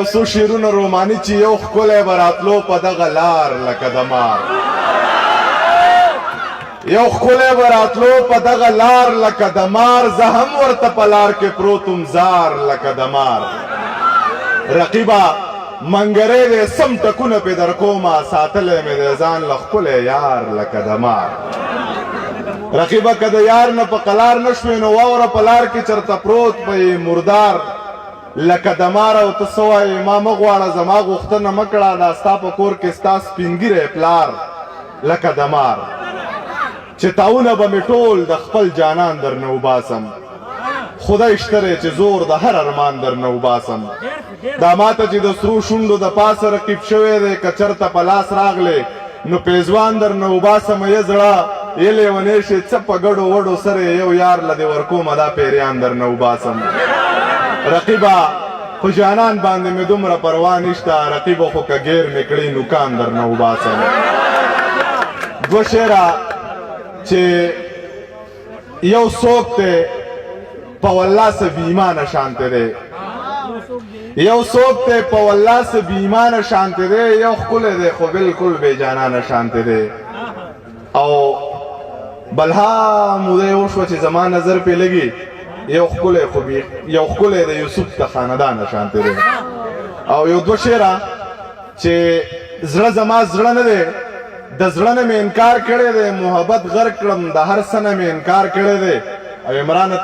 سو شیرونه رومانی چې یو ښکلی به راتلو په دغه لار لکه د مار یو ښکلی به راتلو په دغه لار لکه د مار زه هم ورته په لار کې پروتم زار لکه د مار رقیبه منګری دی سم ټکونه پې در کومه ساتلی مې دی ځان له ښکلی یار لکه د مار رقیبه که د یار نه په قلار نه شوې نو واوره په لار کې چېرته پروت به مردار لکه د مار او ته څه وایې ما مه غواړه زما غوښتنه مه کړه دا ستا په کور کې ستا سپینګیری پلار لکه د مار چې تاونه به مې ټول د خپل جانان در نه وباسم خدای شته دی چې زور د هر ارمان در نه وباسم دا ماته چې د سرو شونډو د پاسه رقیب شوی دی که چېرته په لاس راغلی نو پیزوان در نه وباسم یې زړه یې لیونی شي څه په ګډو وډو سره یو یار له دې ورکومه دا پیریان در نه وباسم رقیبه خو جانان باندې مې دومره پروا نشته رقیبه خو که ګیر مې کړي نوکان در نه وباسم دوه شعره چې یو څوک دی په والله څه بې ایمانه شانتی دی یو څوک دی په والله څه بې ایمانه شانتی دی یو ښکلی دی خو بلکل بې جانانه شانتی دی او بلها موده وشوه چې زما نظر پې لګي یو ښکلی د یوسف د خاندانه شانتی دی او یو دوه شعره چې زړه زما زړه نه دی د زړه نه مې انکار کړی دی محبت غر کړم د هر څه نه مې انکار کړی دی او عمران